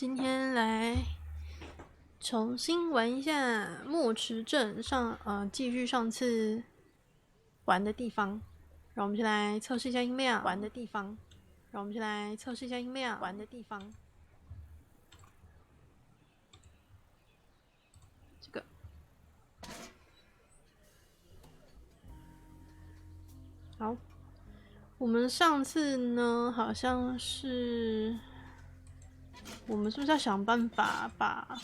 今天来重新玩一下墨池镇继续上次玩的地方。让我们先来测试一下音量。玩的地方，让我们先来测试一下音量。玩的地方，这个。好，我们上次呢，好像是我们是不是要想办法把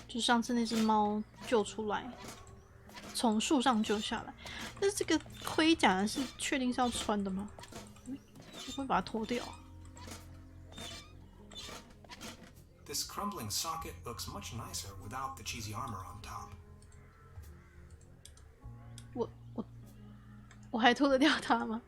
就上次那只猫救出来，从树上救下来？但是这个盔甲是确定是要穿的吗？我会把它脱掉。This crumbling socket looks much nicer without the cheesy armor on top. 我还脱得掉它吗？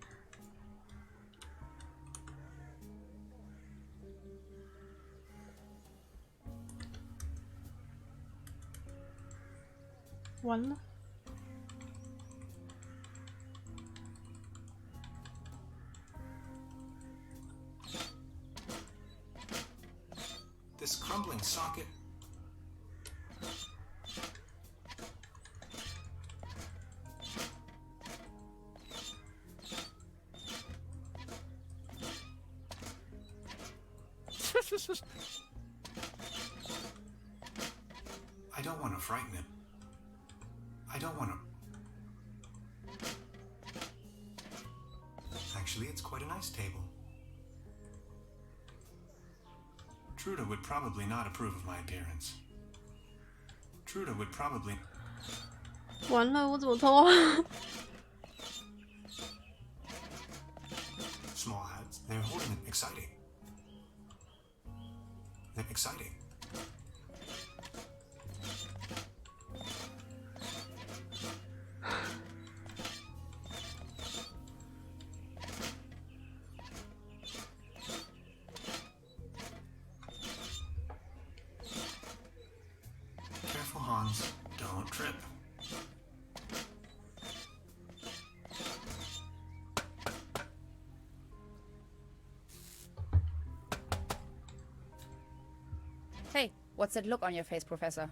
完了。This crumbling socket. I don't want to frighten him. I don't want to. Actually, it's quite a nice table. Truda would probably not approve of my appearance. Truda would probably. 完了，我怎么偷啊？ Small ads. They're holding it exciting. They're exciting. Careful, Hans. Don't trip. Hey, what's that look on your face, Professor?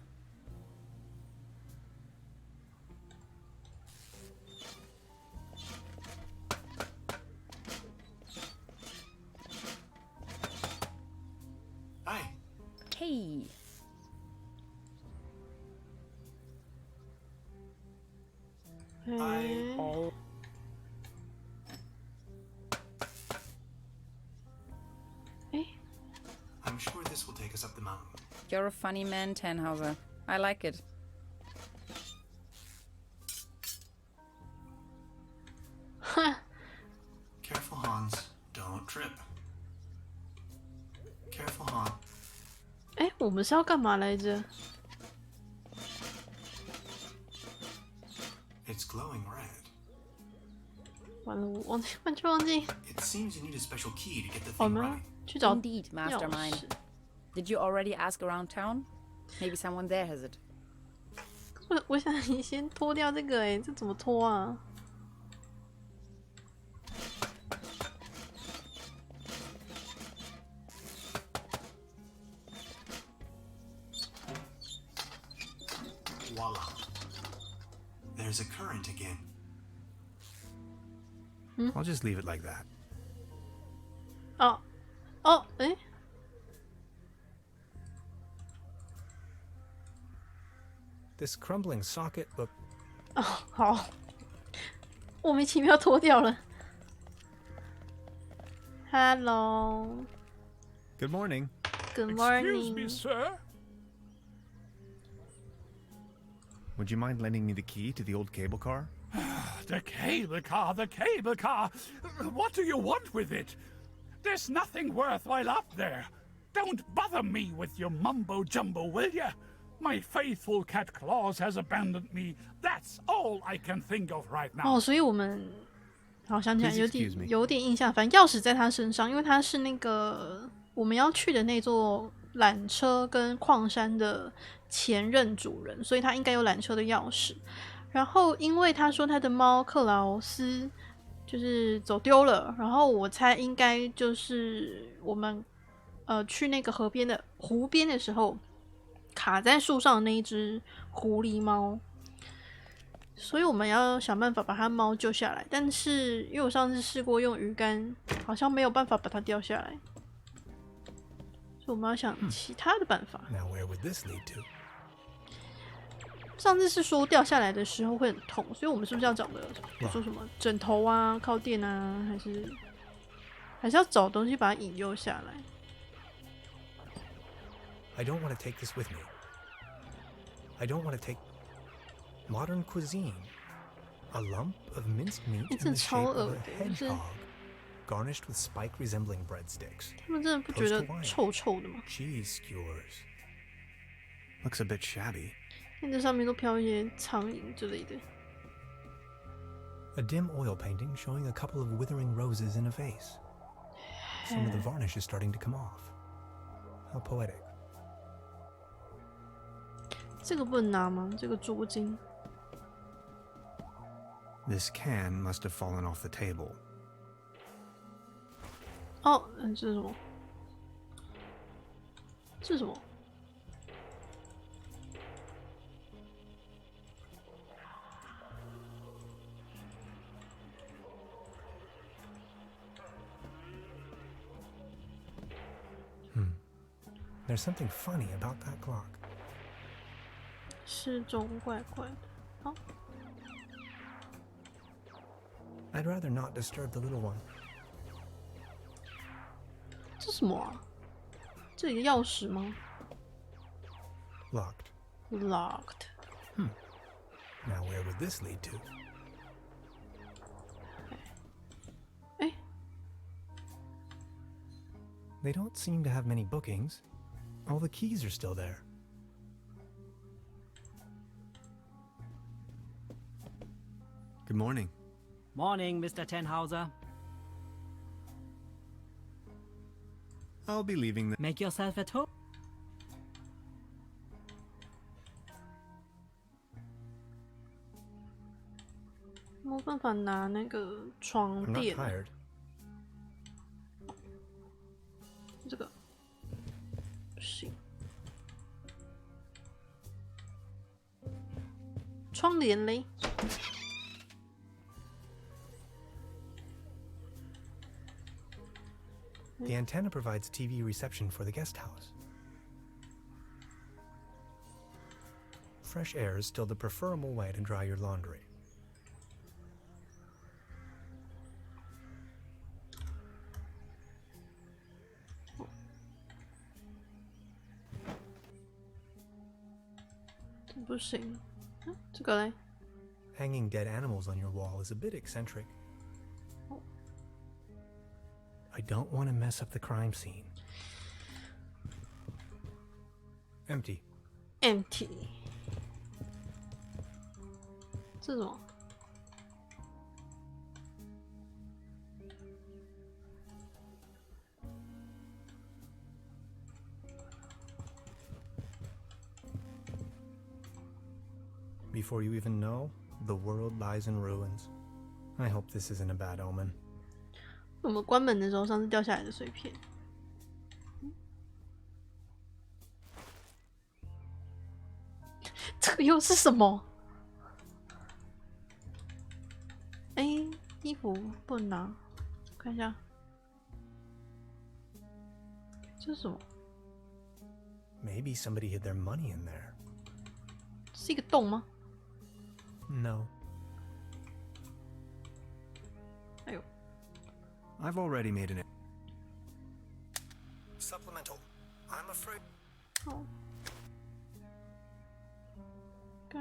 Hi. Hey. I. I'm sure this will take us up the mountain. You're a funny man, Tannhauser. I like it. Careful, Hans. Don't trip. Careful, Hans. 我们是要干嘛来着？ It's glowing red. 完了，我完全忘记。 It seems you need a special key to get the 我 thing 们 running. 去找 Indeed, 钥 Mastermind. 匙。 Did you already ask around town? Maybe someone there has it. 我想你先脱掉这个，这怎么脱啊？ Voila. There's a current again. I'll just leave it like that. 哦，This crumbling socket look. 好，莫名其妙脱掉了。Hello, Good morning. good Excuse me, morning. sir. Would you mind lending me the key to the old cable car? The cable car, the cable car. What do you want with it? There's nothing worthwhile up there. Don't bother me with your mumbo jumbo, will ya? My faithful cat Claus has abandoned me. That's all I can think of right now. 哦，所以我们好想起来 Please excuse me. 有点印象，反正钥匙在他身上，因为他是那个我们要去的那座缆车跟矿山的前任主人，所以他应该有缆车的钥匙。然后因为他说他的猫克劳斯就是走丢了，然后我猜应该就是我们去那个湖边的时候，卡在树上的那一只狐狸猫，所以我们要想办法把它猫救下来。但是因为我上次试过用鱼竿，好像没有办法把它掉下来，所以我们要想其他的办法。Now where would this lead to? 上次是说掉下来的时候会很痛，所以我们是不是要找的，比如说什么枕头啊、靠垫啊，还是要找东西把它引诱下来？ I don't want to take this with me. I don't want to take modern cuisine. A lump of minced meat in the shape of a hedgehog, garnished with spike resembling breadsticks. 他们真的不觉得臭臭的吗？ Cheese skewers. Looks a bit shabby. 因为这上面都飘一些苍蝇之类的。 A dim oil painting showing a couple of withering roses in a vase. Some of the varnish is starting to come off. How poetic. 这个不能拿吗？这个捉巾。 This can must have fallen off the table. 哦，这是什么？这是什么？ There's something funny about that clock. 时钟怪怪的。好， I'd rather not disturb the little one. 这是什么啊？这里的钥匙吗 Locked. ？Locked。 Now where would this lead to? 哎， They don't seem to have many bookings. All the keys are still there. Good morning. Morning, Mr. Tenhauser. I'll be leaving the. Make yourself at home. 没有办法拿那个床 I'm not 垫。 tired. 这个不行。窗帘嘞？ The antenna provides TV reception for the guest house. Fresh air is still the preferable way to dry your laundry. Hanging dead animals on your wall is a bit eccentric. I don't want to mess up the crime scene. Empty. Empty。这是什么？ Before you even know, the world lies in ruins. I hope this isn't a bad omen. 我们关门的时候，上次掉下来的碎片。这个又是什么？哎，衣服不能拿，看一下，这是什么？ Maybe somebody hid their money in there. 是一个洞吗？ No. 哎呦， I've already made an. Supplemental. I'm afraid. 好，该。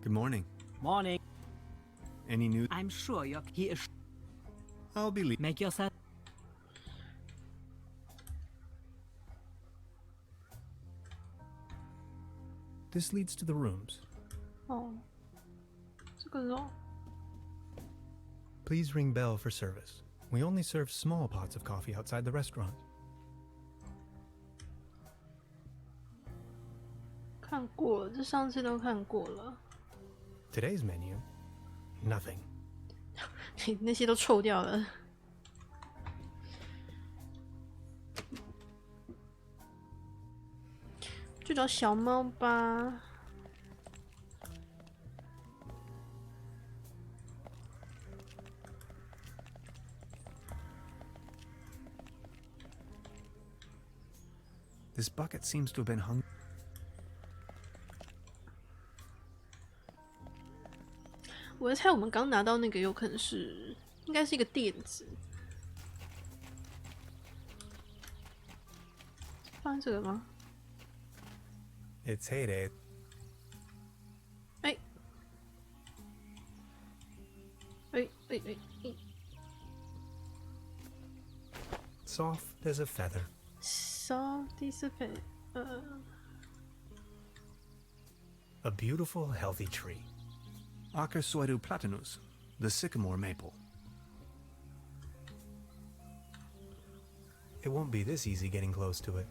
Good morning. Morning. Any news? I'm sure he is. I'll be leaving. Make yourself. This leads to the rooms. 哦，这个哦， Please ring bell for service. We only serve small pots of coffee outside the restaurant. 看过了，这上次都看过了。Today's menu, nothing. 那些都臭掉了。去找小猫吧。This bucket seems to have been hung. 我在猜，我们刚拿到那个有可能是，应该是一个垫子。放这个吗？ It's heyday. 哎，哎哎哎哎 Soft as a feather. ，soft is A beautiful, healthy tree. Acersoidu platanus, the sycamore maple. It won't be this easy getting close to it.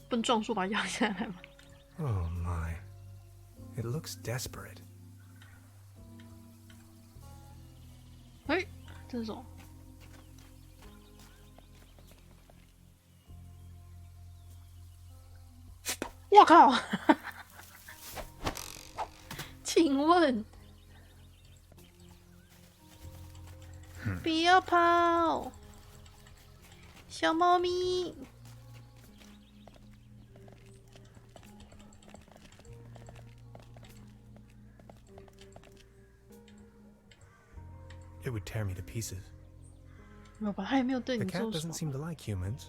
不能撞树把它压下来吗？ Oh my. It looks desperate. 哎，这是什么？我靠！请问，不要跑，小猫咪。It would tear me to pieces. 没有吧？它也没有对 The 你 cat 做什 doesn't 么。 seem to like humans.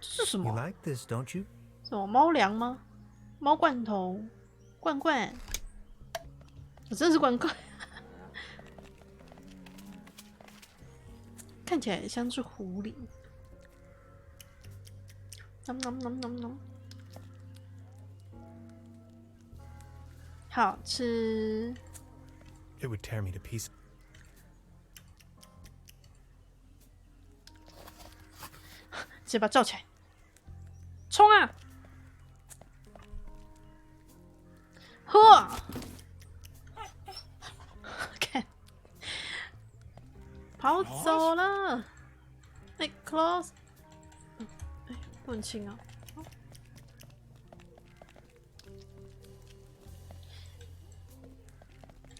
这是什 You 么？ like this, don't you? 什么猫粮吗？猫罐头？罐罐？我真的是罐罐。看起来像是狐狸。nom nom nom nom nom。好吃。 It would tear me to pieces. 直接把它罩起来，冲啊！呵，看，跑走了。哎 ，close， 哎，不能亲啊。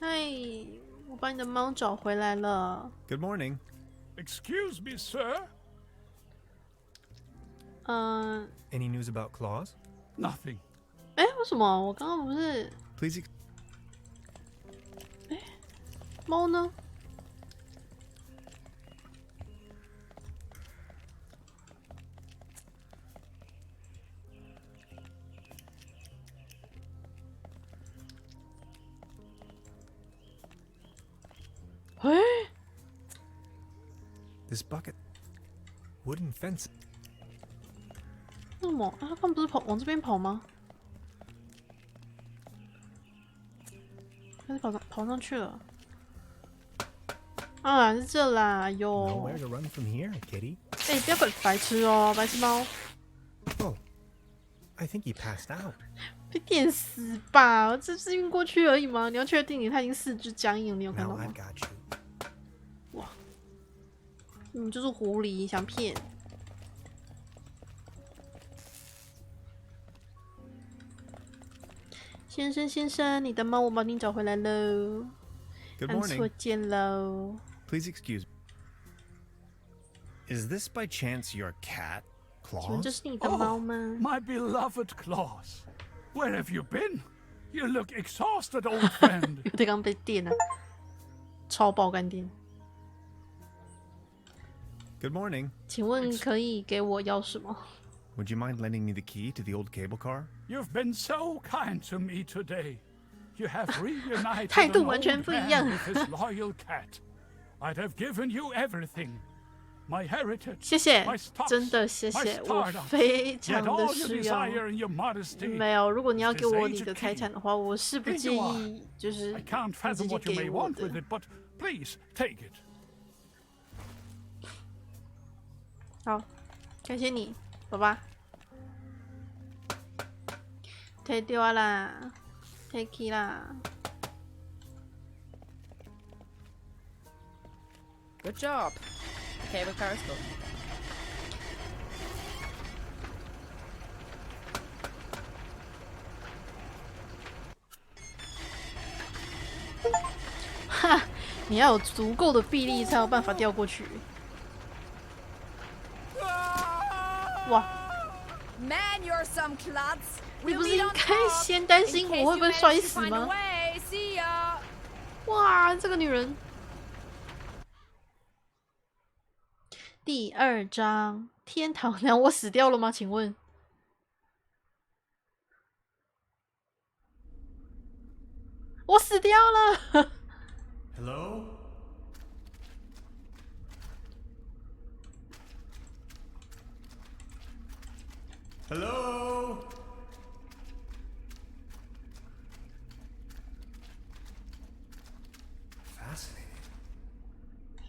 嗨，我把你的猫找回来了。 Good morning. Excuse me, sir. Any news about claws? Nothing. 哎，为什么我刚刚不是 Please. 猫呢？哎， This bucket. Wooden fence. 为什么？啊，他刚不是跑往这边跑吗？还是跑上去了？啊，是这啦，哟！ Nowhere to run from here, kitty. 哎，不要白痴哦，白痴猫， Oh, I think he passed out. 被电死吧！我只是晕过去而已嘛。你要确定它已经四肢僵硬，你有看 Now 到 I've 吗？ got you. 你就是狐狸，想骗。先生，先生，你的猫我帮你找回来喽。 Good 按错 morning. 键喽。 Please excuse me. Is this by chance your cat, 请问这 Claws? 是你的猫吗？ My beloved Claus. Where have you been? You look exhausted, old friend. 有点刚被电了，超爆干电。 Good morning. 请问可以给我钥匙吗？ Would you mind lending me the key to the old cable car? You've been so kind to me today. You have reunited 态 an 度完 old 全不一样。 man with his loyal cat. I'd have given you everything. My heritage, 谢谢 my，stocks, 真的谢 my 谢，我 startups. 非 Yet 常的 all you 需要。 desire in your modesty. 没有，如果你要 is 给我 this 你 age 的 of 财 key. 产的话，我是不 Here 介 you are. 意，就是 I can't 你直 fathom 接 what you 给 may 我 want 的 with。it, but please take it. 好，感谢你，爸爸。摕掉啦，摕去啦。Good job. The cable car is full. 哈，你要有足够的臂力才有办法掉过去。哇！ Man, you're some klutz. 你 We'll 不是 meet 应 on 该 top. 先担 In 心 case 我会 you 不会 manage 摔 to 死 find a 吗？ way. See ya. 哇，这个女人。第2章天堂，然后我死掉了吗？请问？我死掉了。Hello? Hello? Fascinating.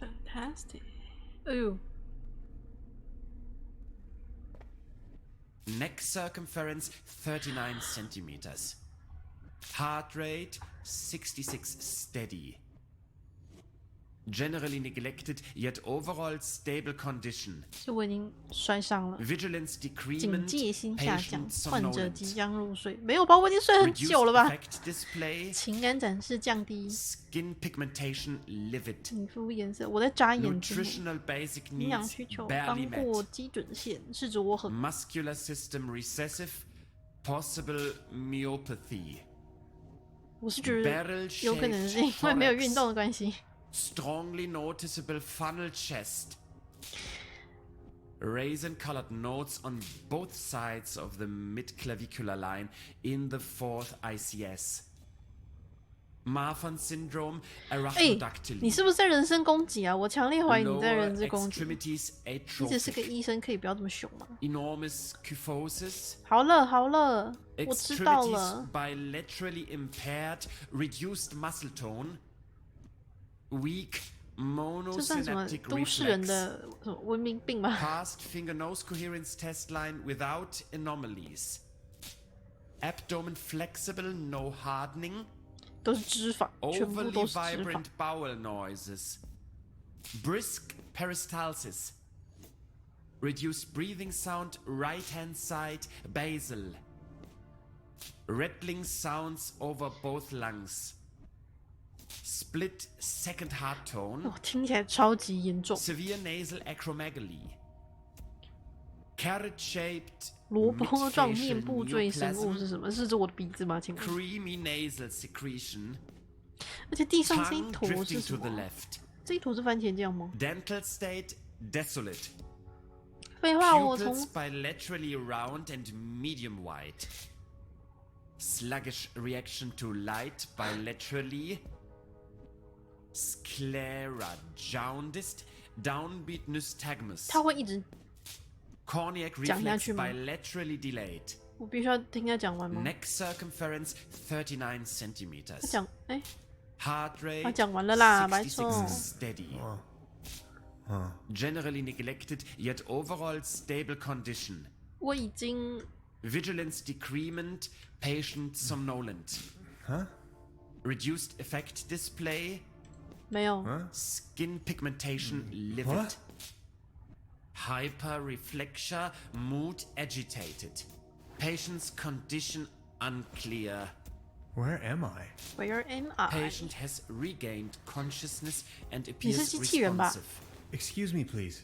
Fantastic. 哎呦， Neck circumference 39 centimeters. Heart rate 66 steady. Generally neglected, yet overall stable condition. 是我已经摔伤了。 Vigilance 警 decrement, 戒心下降， patient 患者即 somnolent. 将入睡。没有吧？我已经睡很 Reduced 久了吧？ effect display, 情感展示降低， skin pigmentation livid. 皮肤颜色。我在眨眼睛。 Nutritional basic 营养 needs 需求 barely 刚过 met. 基准线，是指我很 Muscular system recessive, possible myopathy. 我是觉得 Barrel 有可能 shaped 是因为没有运 thorax. 动的关系。 Strongly noticeable funnel chest. Raisin-colored notes on both sides of the mid-clavicular line in the 4th ICS. Marfan syndrome, 哎、你 arachnodactyly. 是不是在人身攻击啊？我强烈怀疑你在 Lower 人身攻击。 extremities 你只是个 atrophic. 医生，可以不要这么凶吗？ Enormous kyphosis. 好了好了，我知道 Extremities 了。 bilaterally impaired, reduced muscle tone. Weak 这算什么 monosynaptic 都市人 reflex. 的什么文明病吗？ Past finger-nose coherence test line without anomalies. Abdomen flexible, no hardening. 都是脂肪，全部 Overly 都是脂肪 vibrant。bowel noises. Brisk peristalsis. Reduced breathing sound, right-hand side, basal. Rattling sounds over both lungs. Split second heart tone. 哦，听起来超级严重。 Severe nasal acromegaly. Carrot-shaped 萝卜状面 midfacial 部赘生物 neoplasm, 是什么？是指我的鼻子吗？请问？ creamy nasal secretion, 而且地上这一 tongue 坨是 drifting 什 to the 么？ left. 这一坨是番茄酱吗？ Dental state desolate. 废话，我 Pupils 从 bilaterally round and medium wide. Sluggish reaction to light bilaterally. Sclera jaundiced, downbeat nystagmus. 他会一直， Corneal 讲下 reflex 去吗？ bilaterally delayed. 我必须要听他讲完吗？ Neck circumference 39他 centimeters. 讲，哎， Heart rate 他讲完了啦，白 66 送。 steady. Generally neglected, yet overall stable condition. 我已经 Vigilance decrement, patient somnolent. Huh? Reduced effect display, 没有。 skin pigmentation livid. What? Hyperreflexia, mood agitated. Patient's condition unclear. Where am I? Where am I？ Patient has regained consciousness and 你是 appears 机器人吧？ responsive. Excuse me, please.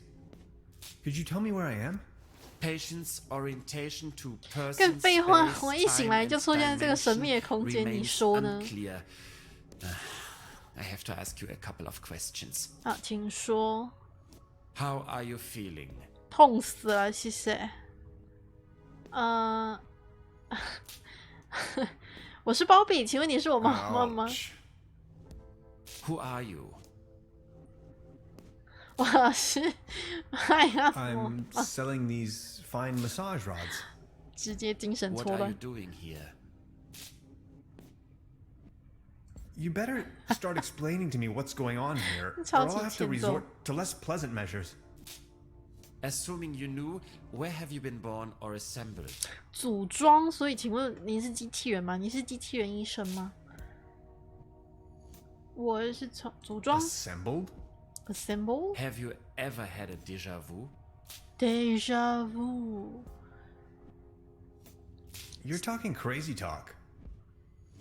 Could you tell me where I am? Patient's orientation to 更 person 废话， space, 我一醒 time 来 and 就出现在这个神秘的 dimension 空间，你 remains 说呢？ unclear. I have to ask you a couple of questions. 啊，请说。 How are you feeling? 痛死了，谢谢。我是包比，请问你是我妈妈吗？ Ouch. Who are you? 我是哎呀，我 I'm selling these fine massage rods. 直接精神 What 错 are you 乱。 doing here? You better start explaining to me what's going on here, or 超 I'll 级 have to 欠揍。 resort to less pleasant measures. Assuming you knew, where have you been born or assembled? 组装，所以请问你是机器人吗？你是机器人医生吗？我是从组装 Assembled? assemble Have you ever had a déjà vu? déjà vu。 You're talking crazy talk.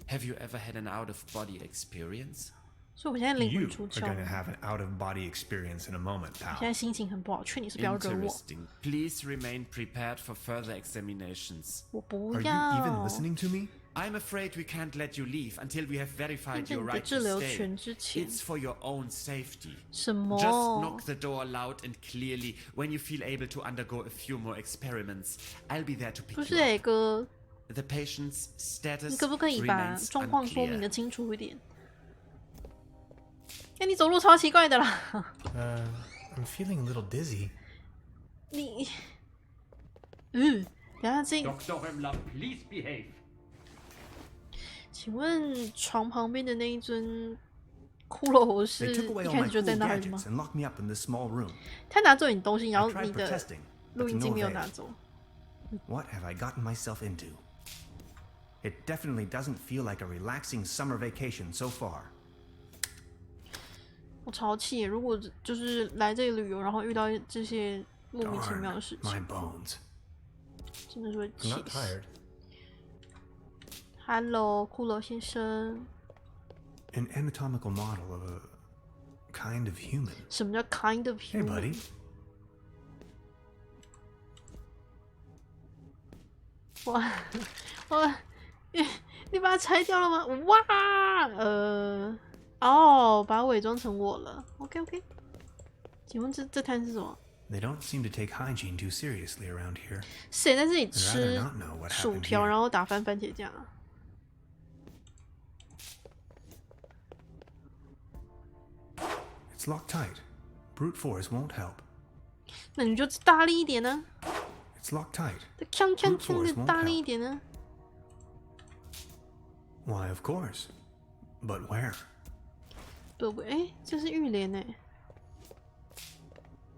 Have you ever had an out-of-body experience? 所以我现在灵 You 魂出 are 窍 going to 了， have an out-of-body experience in a moment, 现 pal. 在心情很不好，劝你是不要惹我。 Interesting. Please remain prepared for further examinations. 我不 Are 要。 you even listening to me? I'm afraid we can't let you leave until we have 在 verified 你 your 的 right 滞 to 留 stay. 权之前， It's for your own safety. 什么 Just knock the door loud and clearly when you feel able to undergo a few more experiments. I'll be there to 不 pick 是 you 欸 up. 哥， The patient's 你 status 可不可以把 remains 状况说明 unclear. 的清楚一点？哎，你走路超奇怪的啦！ I'm feeling a little dizzy. 你，等一下这， Dr. Hemler, please behave. 请问床旁边的那一尊骷髅 They 是 took away 一 all 开 my 始就在 cool 那里吗 gadgets？and locked me up in this small room. 他拿走你东西，然 I 后 tried 你的 protesting, 录 but 音 to 机 no 没有 avail. 拿走。 What have I gotten myself into? It definitely doesn't feel like a relaxing summer vacation so far. 我超气耶！如果就是来这里旅游，然后遇到这些莫名其妙的 Darn 事 my 情， bones. 真的是会 I'm 气 not 死。 tired. Hello，骷髅先生， An anatomical model of a kind of human. 什么叫 kind of Hey, human？ buddy. 哇，你把它拆掉了吗？哇，哦，把它伪装成我了。OK， 请问这摊是什么？ They don't seem to take hygiene too seriously around here. 谁在这里 I'd rather 吃 not know what 薯 happened 条， here. 然后打翻番茄酱啊？ It's locked tight. Brute force won't help. 那你就大力一点呢？ It's locked tight. 这锵锵 Brute 锵 force 的 won't 大力一 help. 点呢？ Why, of course. But where? 不，哎，这是浴帘哎，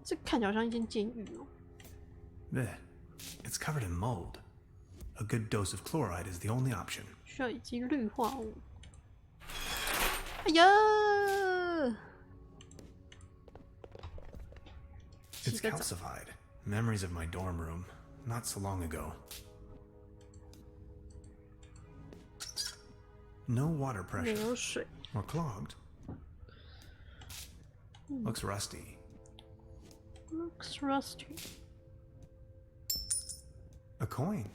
这看起来像一间监狱哦。 Bleh. It's covered in mold. A good dose of chloride is the only option. 需要一剂氯化物。哎呀！ It's 洗个澡。 calcified. Memories of my dorm room. Not so long ago. No water 没 pressure. 有水， Or clogged. Looks rusty. looks rusty。 A coin.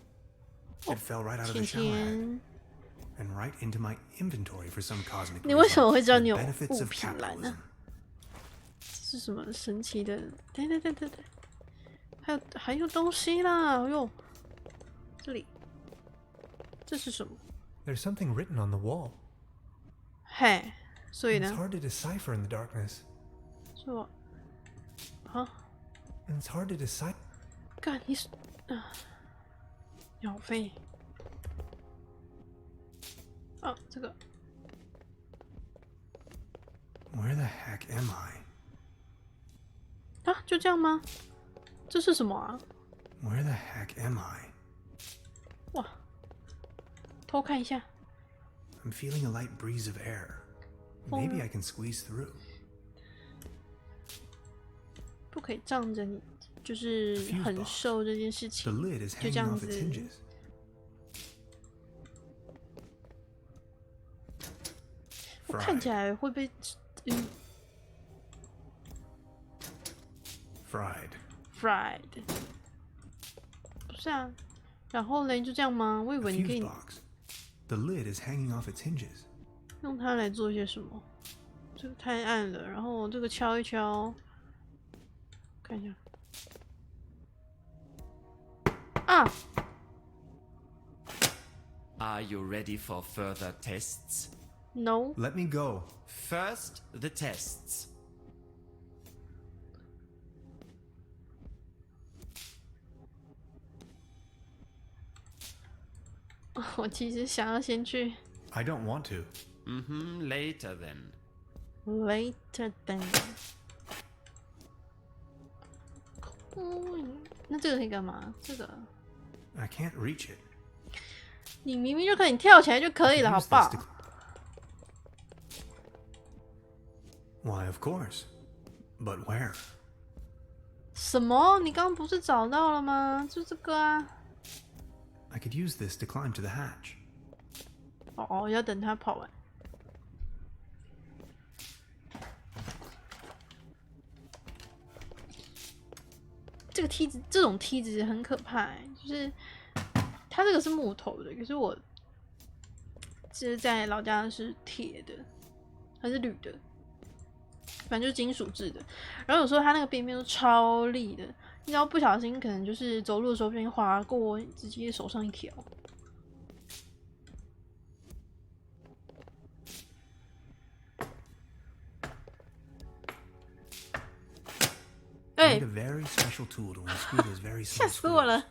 It fell right out of the 甜 shower head 甜， and right into my inventory for some cosmic 你为什么 reason. 会知道 The 你有 benefits 物 of 品栏 capitalism. 呢？是什么神奇的？对，还有东西啦！哎呦，这里，这是什么？ There's something written on the wall. 嘿，所以 It's 呢？ hard to decipher in the darkness. 是我啊， And it's hard to decide. 干你是啊，鸟飞啊，这个 Where the heck am I? 啊，就这样吗？这是什么啊？ Where the heck am I? 哇，偷看一下， I'm feeling a light breeze of air. Maybe I can squeeze through. 不可以仗着你就是很瘦这件事 The 情， lid is 就这 hanging 样 off 子 its hinges. 我看起 Fried. 来会被Fried. fried，不是啊？然后嘞，就这样吗？我以 A 为你可 fuse 以 box. The lid is hanging off its hinges. 用它来做些什么。这个太暗了，然后这个敲一敲，看一下啊！ Are you ready for further tests? No， Let me go. First, the tests. 我其实想要先去 I don't want to. Later then. later than。那这个可以干嘛？这个 I can't reach it. 你明明就可以跳起来就可以了，好不好？ Why, of course. But where? 什么？你刚刚不是找到了吗？就这个啊。I could use this to climb to the hatch. 哦，要等他跑完。这个梯子，这种梯子很可怕欸，就是它这个是木头的，可是我就是在老家是铁的，还是铝的，反正就是金属制的。然后有时候它那个边边都超利的，你只要不小心，可能就是走路的时候不小心划过，直接手上一条。I need a very special tool to unscrew those very 吓 small 死我 screws. 了！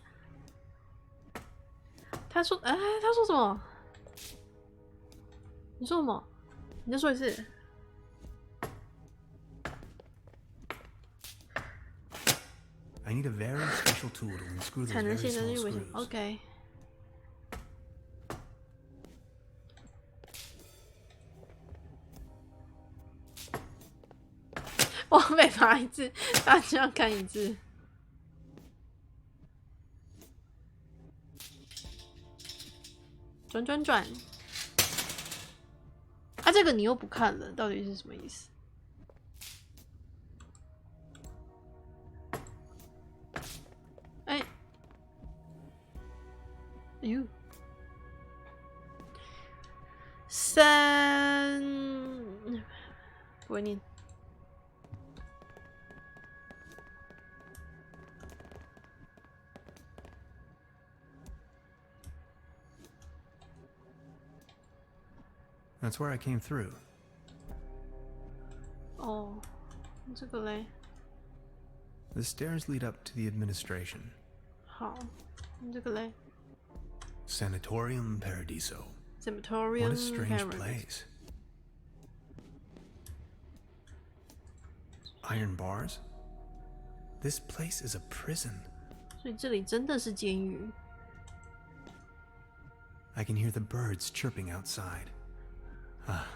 他说：“哎，他说什么？你说什么？你再说一次。” I need a very special tool to unscrew those 产能 very 性的 small 日危险。 screws. OK。我被罚一次，大家要看一次。转转转。啊，这个你又不看了，到底是什么意思？哎，哎呦，三，不会念。That's where I came through. 哦，这个嘞， The stairs lead up to the administration. 好，这个嘞 Sanatorium Paradiso. What，Sanatorium a strange Paradise place. Iron bars? This place is a prison. 所以这里真的是监狱。 I can hear the birds chirping outside. Ah,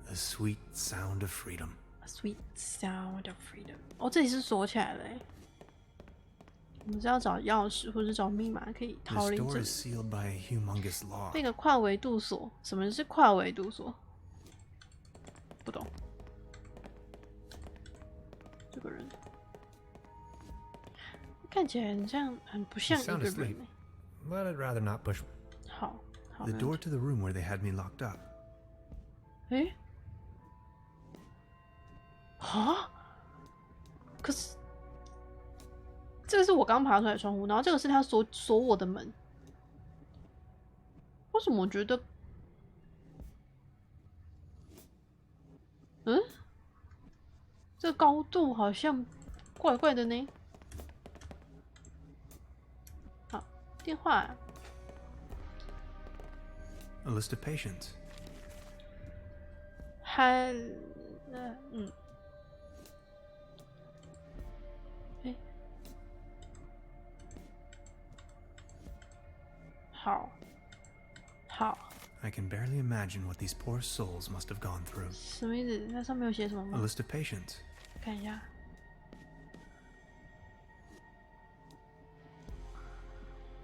the sweet sound of freedom. A sweet sound of freedom。哦，这里是锁起来了欸。我们是要找钥匙或者找密码可以 This 逃离 door 这 is 里。 sealed by a humongous lock. 那个跨维度锁，什么是跨维度锁？不懂。这个人看起来很像，很不像 You 一 sound 个人 asleep. 欸。 But I'd rather not push 好，好 the 没 door 问题。 to the room where they had me locked up. 诶，啊？可是这个是我刚爬出来的窗户，然后这个是他锁我的门。为什么我觉得，这个高度好像怪怪的呢？好，电话。 A list of patients. 还，好，好， I can barely imagine what these poor souls must have gone through. 什么意思？那上面有写什么 A 吗？ list of patients. 看一下。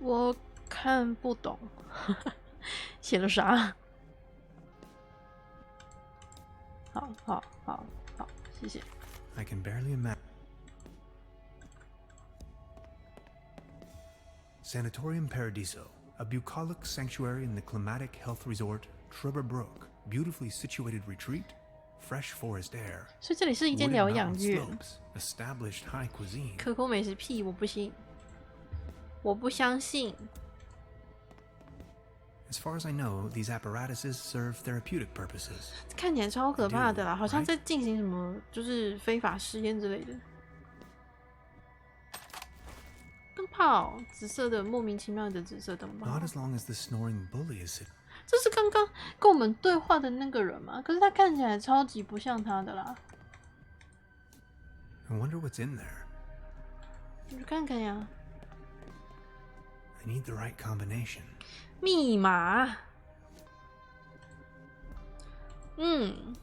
我看不懂，写了啥？好好好好，谢谢。 I can barely imagine. Sanatorium Paradiso, a bucolic sanctuary in the climatic health resort Truberbrook. Beautifully situated retreat, fresh forest air. 所以这里是一间 wooded 疗养 mountain 院。 slopes, established high cuisine. 可口美食屁，我不信，我不相信。 As far as I know, these apparatuses serve therapeutic purposes. 看起来超可怕的啦， I do, 好像 right? 在进行什么就是非法实验之类的。灯泡，紫色的，莫名其妙的紫色灯泡 Not。as long as the snoring bully is sitting. 这是刚刚跟我们对话的那个人吗？可是他看起来超级不像他的啦。 I wonder what's in there. 我去看看呀。I need the right combination. 密码。嗯。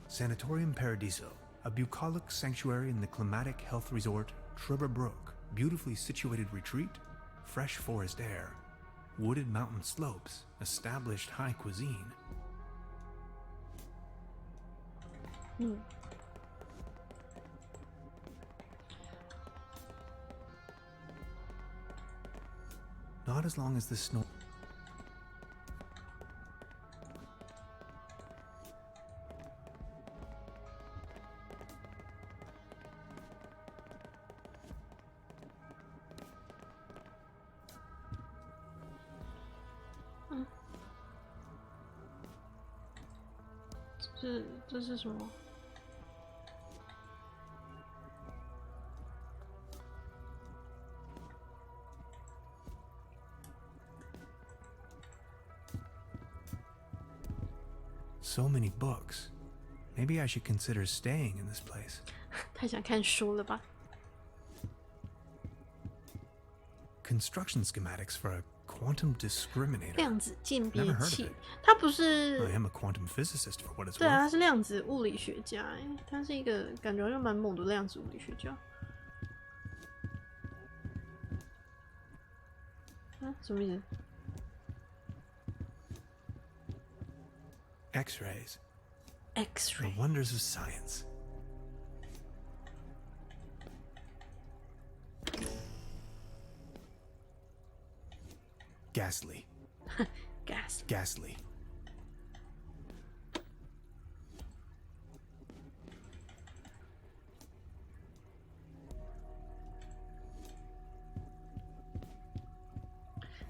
Sanatorium Paradiso, a bucolic sanctuary in the climatic health resort Truberbrook. Beautifully situated retreat, fresh forest air, wooded mountain slopes, established high cuisine. Not as long as the snow.这是什么？So many books. Maybe I should consider staying in this place. 太想看书了吧？ Construction schematics for a quantum discriminator. 量子鉴别 Never heard of 器 it.，它不是 I am a quantum physicist for what it's 对啊， worth. 他是量子物理学家，他是一个感觉好像蛮猛的量子物理学家。啊，什么意思 X-rays, ？X-ray the wonders of science. Ghastly, gas， ghastly.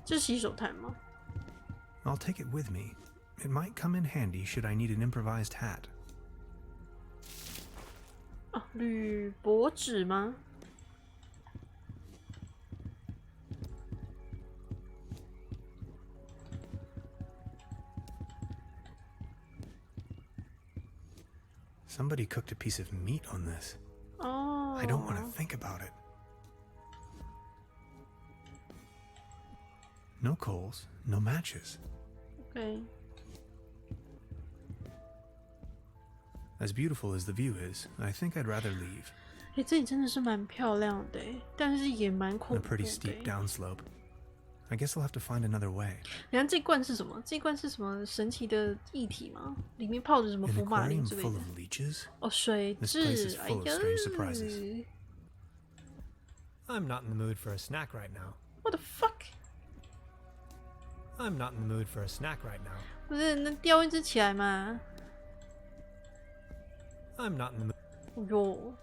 这是洗手台吗？ I'll take it with me. It might come in handy should I need an improvised hat. 啊，铝箔纸吗？ Somebody cooked a piece of meat on this. 哦， I don't want to think about it. No coals, no matches. OK， As beautiful as the view is, I think I'd rather leave. 哎，这里真的是蛮漂亮的，但是也蛮恐 A 怖的。 pretty steep downslope. I guess I'll have to find another way. 你看这罐是什么？这罐是什么神奇的液体吗？里面泡着什么 An 福马林 aquarium 之类 full 的？ of leeches? 哦，水 This place is 蛭。哎 full of strange surprises. 呀 I'm not in the mood for a snack right now. ，What the fuck？ I'm not in the mood for a snack right now. 不是，那叼一只起来嘛？ I'm not in the mood. 哦哟。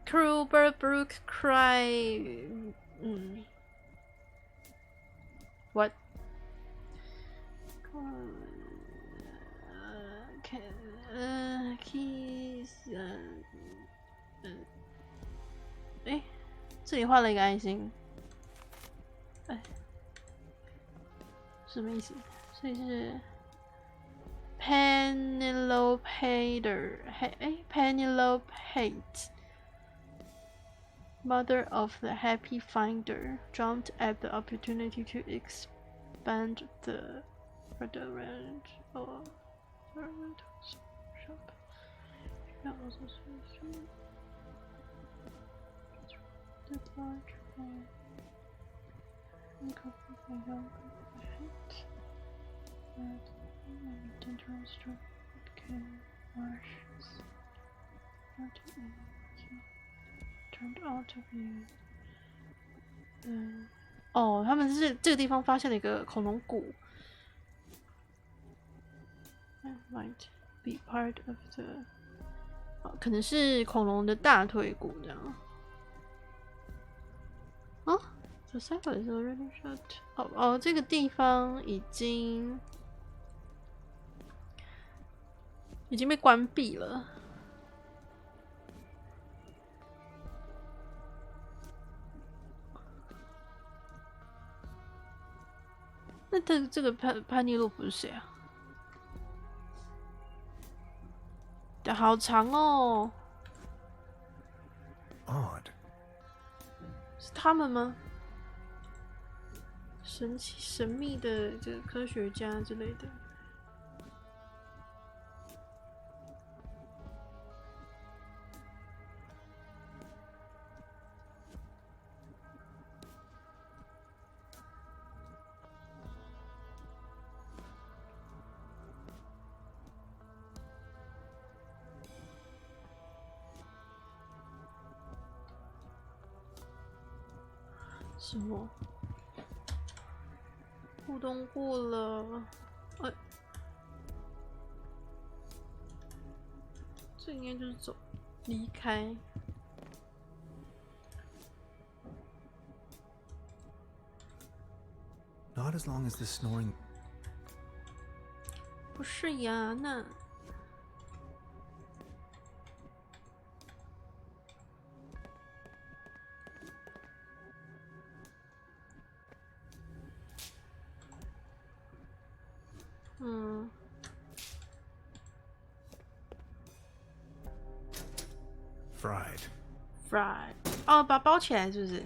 Truberbrook cry，what？ keys，哎，这里画了一个爱心，哎，什么意思？所以是 Penelope Mother of the Happy Finder, jumped at the opportunity to expand the range of shop. She also the large dangerous to can marshes turned out to be 哦，他们是这个地方发现了一个恐龙骨 might be part of the 可能是恐龙的大腿骨这样啊 The cycle is already shut 这个地方已经被关闭了。那这个潘尼洛夫是谁啊？对，好长哦。Odd. 是他们吗？神秘的这个科学家之类的。什么？互动过了，这应该就是走离开。Not as long as the snoring. 不是呀，那Fried. 哦，把它包起来是不是？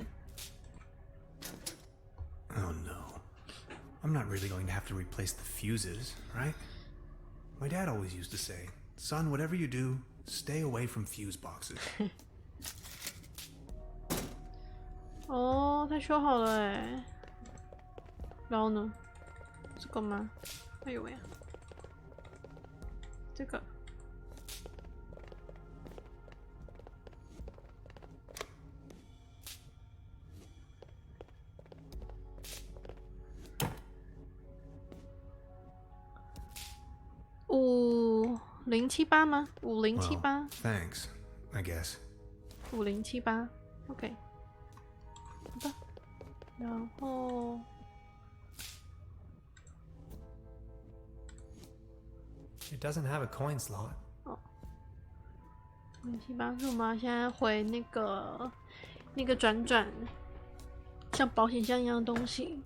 Oh no. I'm not really going to have to replace the fuses, right? My dad always used to say, son, whatever you do, stay away from fuse boxes. 哦，它修好了哎。然后呢？这个吗？哎呦喂，这个。5078吗？5078。Well, thanks, I guess. 5078 ，OK。好的，然后It doesn't have a coin slot. 5078，所以我们现在回那个转像保险箱一样的东西。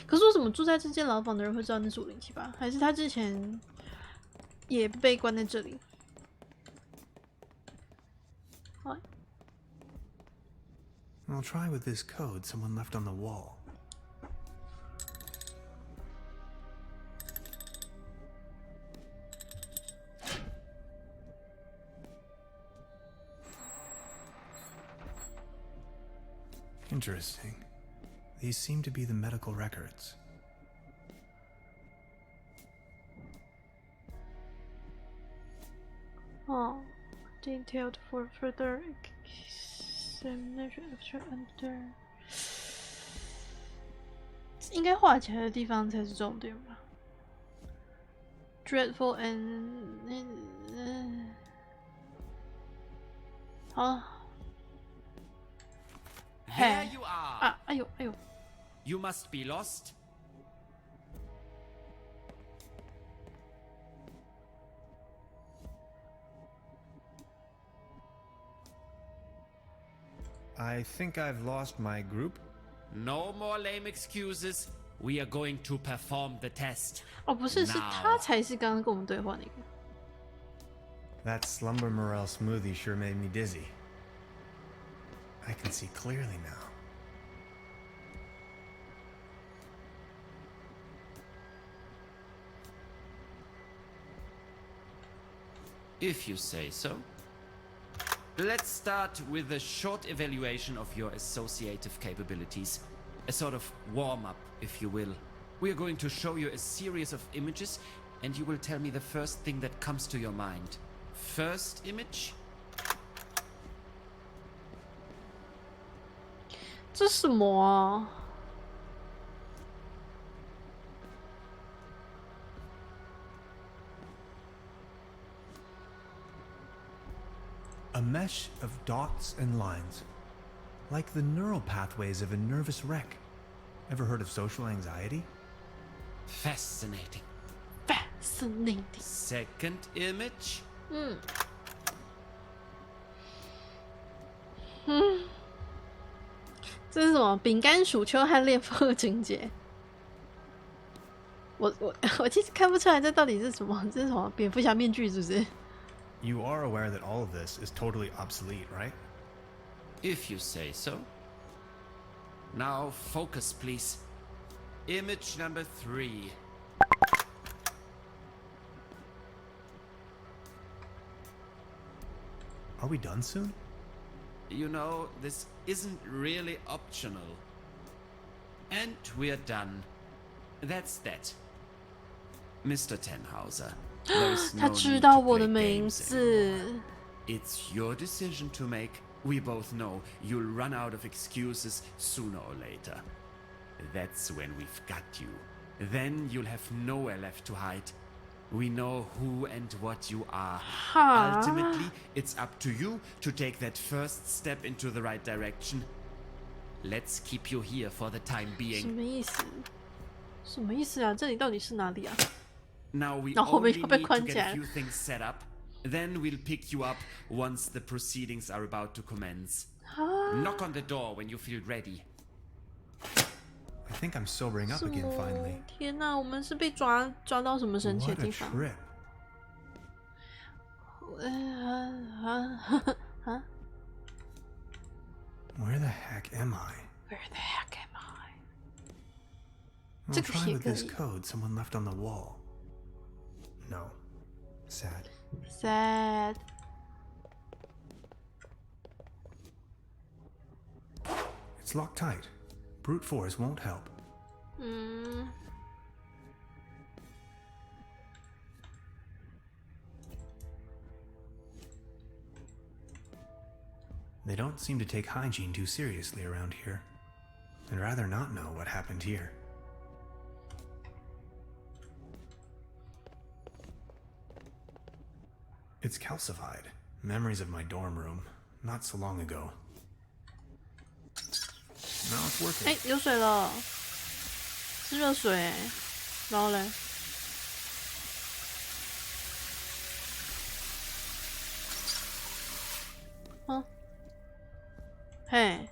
可是为什么住在这间牢房的人会知道那是5078？还是他之前也被关在这里？好。I'll try with this code someone left on the wall. Interesting. These seem to be the medical records. Oh, detailed for further examination under. 应该画起来的地方才是重点吧 ？Dreadful and 好。Here you are. 啊，哎呦哎呦。You must be lost. I think I've lost my group. No more lame excuses. We are going to perform the test. 哦，不是，是他才是刚刚跟我们对话那个。That slumber morel smoothie sure made me dizzy. I can see clearly now. If you say so. Let's start with a short evaluation of your associative capabilities. A sort of warm-up, if you will. We are going to show you a series of images, and you will tell me the first thing that comes to your mind. First image? 这什么啊？ A mesh of dots and lines, like the neural pathways of a nervous wreck. Ever heard of social anxiety? Fascinating. Fascinating. Second image? 这是什么？饼干、鼠丘和恋父情节。我其实看不出来这到底是什么，这是什么蝙蝠侠面具是不是？ You are aware that all of this is totally obsolete, right? If you say so. Now focus, please. Image number 3. Are we done soon? You know, this isn't really optional. And we're done. That's that. Mr. Tenhauser, there's 他 no 知 need 道 to 我的 play 名 games 字 anymore. It's your decision to make. We both know you'll run out of excuses sooner or later. That's when we've got you. Then you'll have nowhere left to hide. We know who and what you are. 哈 Ultimately, it's up to you to take that first step into the right direction. Let's keep you here for the time 什 being. 么意思？什么意思啊？这里到底是哪里啊？ Now we 然后后面 only 又被 need 关 to 起 get 来 a 了 few things set up. Then we'll pick you up once the proceedings are about to commence. 啊？ Knock on the door when you feel ready. I think I'm sobering up 什 again 么 finally. 天哪，我们是被抓到什么神奇的 What a 地方？ trip. 啊 Where the heck am I? Where the heck am I? I'll 这个 try 也 with 可 this 以。 code someone left on the wall. No. Sad. Sad. It's locked tight. Brute force won't help. 嗯， They don't seem to take hygiene too seriously around here. I'd rather not know what happened here. It's calcified. Memories of my dorm room, not so long ago. Now it's working. 哎，有水了，是热水哎。然后嘞，嗯，嘿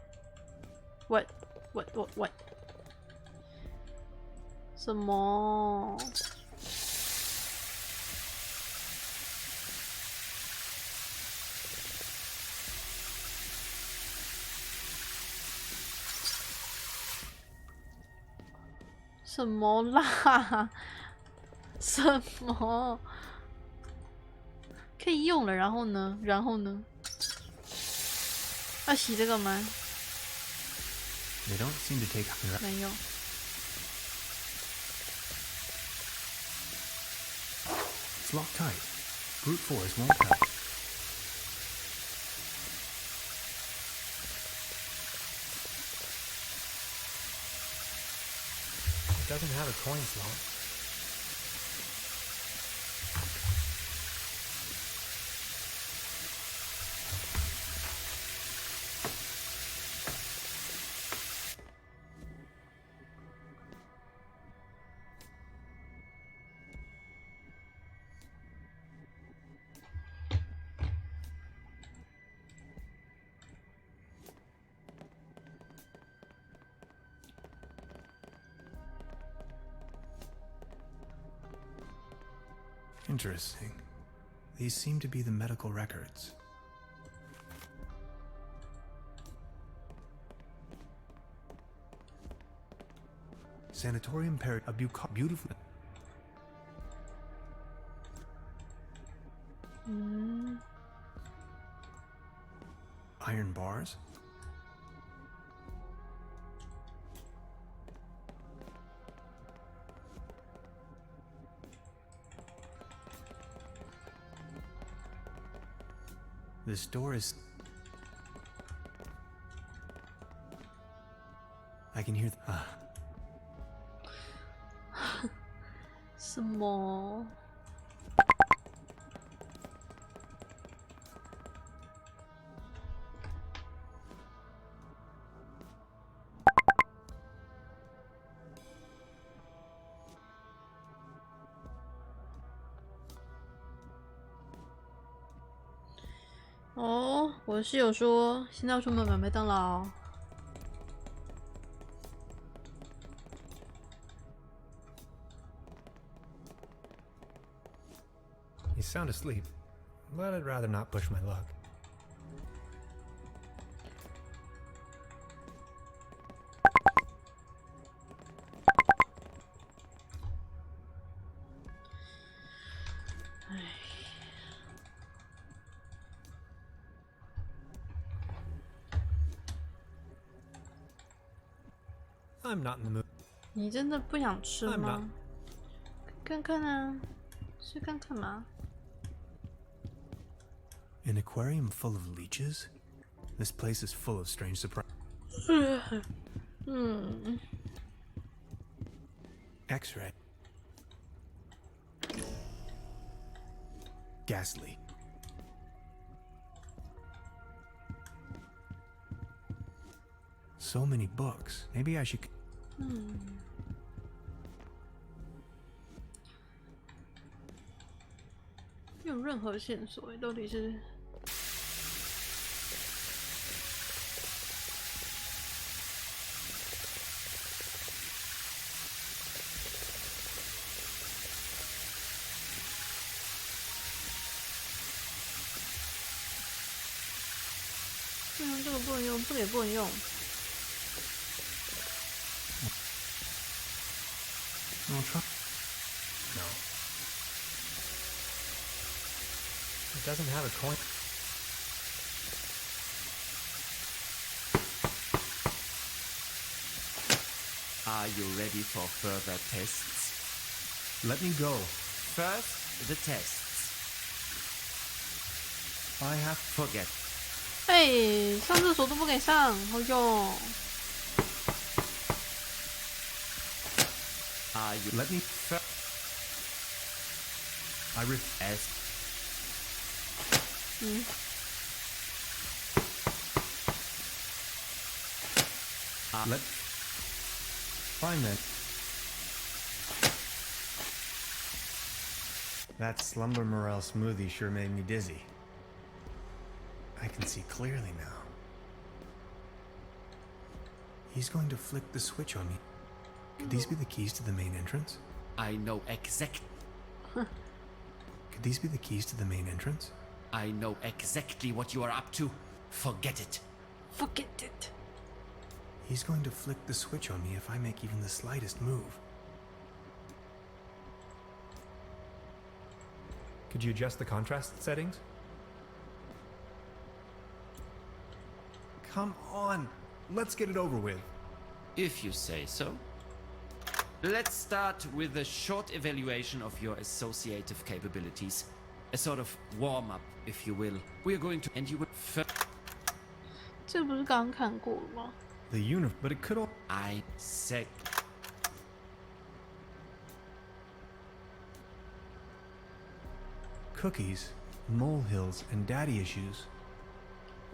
，what？什么？什么啦？什么？可以用了，然后呢？然后呢？要洗这个吗？ They don't seem to take 没有。 It's locked tight. Brute force won't help. It doesn't have a coin slot. Interesting. These seem to be the medical records. Sanatorium beautiful. 嗯， Iron bars? This door is... I can hear... 什么？哦，我的室友说现在要出门买麦当劳。sound asleep, but I'd rather not push my luck. I'm not in the mood. 你真的不想吃吗？看看啊，吃看看嘛。An aquarium full of leeches? This place is full of strange surprises. X-ray. Ghastly. So many books. Maybe I should. 没有任何线索，到底是？这个不能用，这个也不能用。I'll try. No. It doesn't have a coin. Are you ready for further tests? Let me go. First, the tests. I have. Forget. 哎，上厕所都不给上，好用。Are you Let me. I as let. Fine then. That slumber morel smoothie sure made me dizzy. I can see clearly now. He's going to flick the switch on me. Could these be the keys to the main entrance? I know exact. Could these be the keys to the main entrance? I know exactly what you are up to. Forget it. Forget it. He's going to flick the switch on me if I make even the slightest move. Could you adjust the contrast settings? Come on, let's get it over with. If you say so. Let's start with a short evaluation of your associative capabilities. A sort of warm-up, if you will. We are going to... And you will... 这不是刚刚看过了吗？ The but it could all... I said... Cookies, molehills, and daddy issues.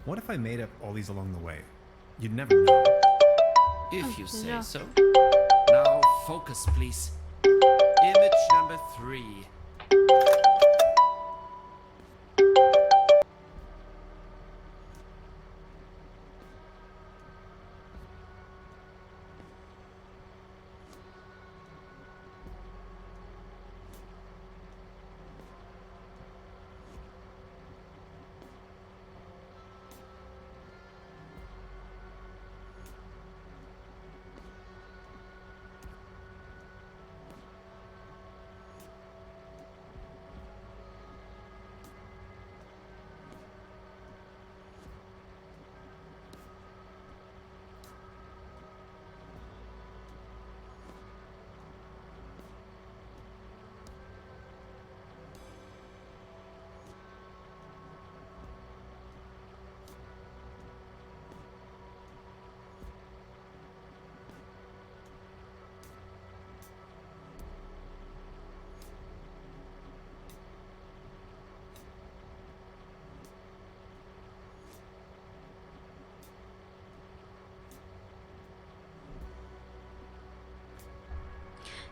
What if I made up all these along the way? You'd never know. If you say yeah. so. Now focus, please. Image number 3.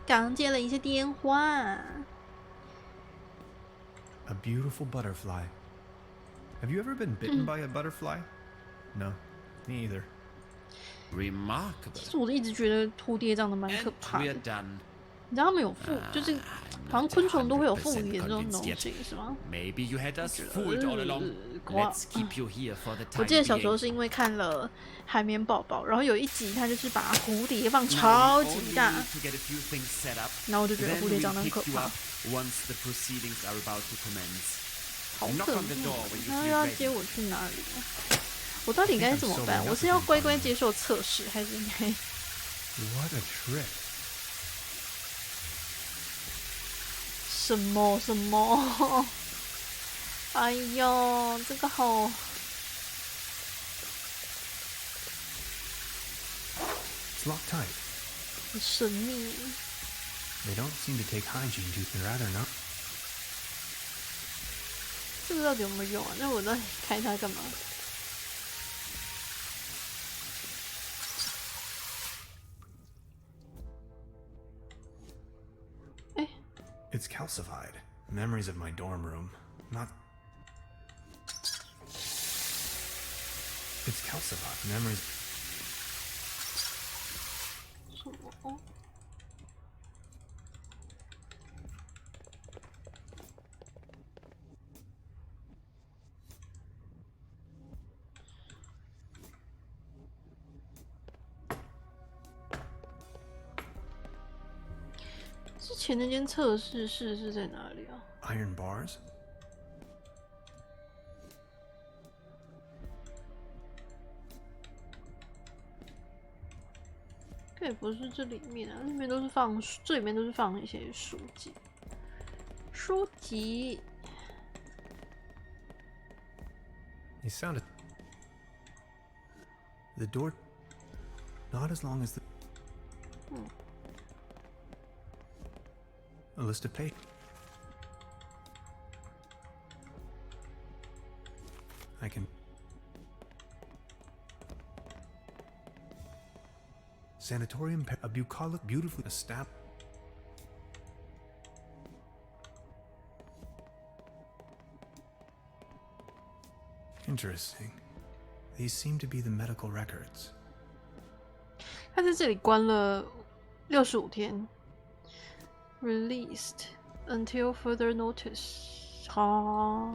刚接了一些电话。A beautiful butterfly. Have you ever been bitten by a butterfly? No, me either. 其 Remarkable. 实我一直觉得蝴蝶长得蛮可 And 怕 we're 的。done. 你知道他们有附，就是好像昆虫都会有附眼这种东西，是吗？Maybe you had us fooled all along. Let's keep you here for the time being. 我记得小时候是因为看了海绵宝宝，然后有一集他就是把蝴蝶放超级大，然后我就觉得蝴蝶长得很可怕。Once the proceedings are about to commence. 好可怕！他要接我去哪里啊？我到底应该怎么办？我是要乖乖接受测试，还是应该 What a trick! 什么什么？哎呦，这个好。It's locked tight. 很神秘。They don't seem to take hygiene too, and rather not. 这个到底有没有用啊？那我到底开它干嘛？哎 It's calcified. Memories of my dorm room. Not. It's calcified. Memories. 什么？之前那间测试室是在哪里啊 Iron bars? 这也不是这里面啊，里面都是放，这里面都是放一些书籍。书籍。He sounded. The door. Not as long as the. A list of pages. I can. Sanatorium, a bucolic, beautifully established. Interesting. These seem to be the medical records. 他在这里关了65天 ，released until further notice。好，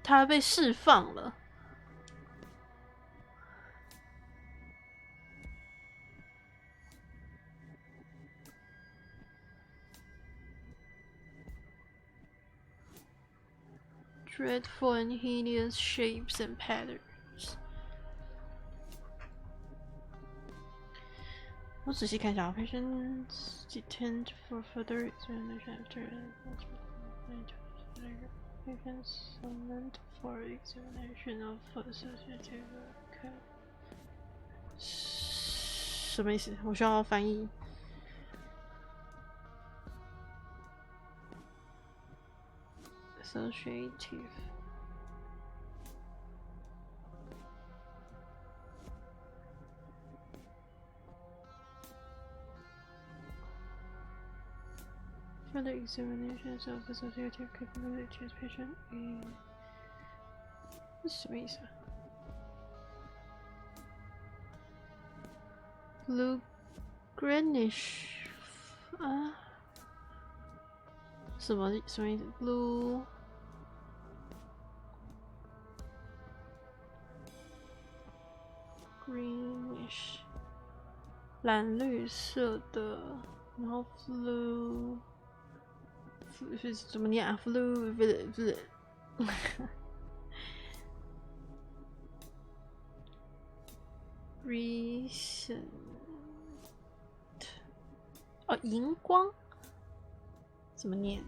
他被释放了。Dreadful and hideous shapes and patterns。我仔细看一下 ，patients detained for further examination after patients summoned for examination of associative 什么意思？我需要翻译。associative。Further examinations of associative capabilities patient in 这是什么意思啊 ？Blue greenish 啊？什么意思 ？Blue greenish 蓝绿色的，然后 blue。是怎么念啊 ？Flu recent 哦，荧光怎么念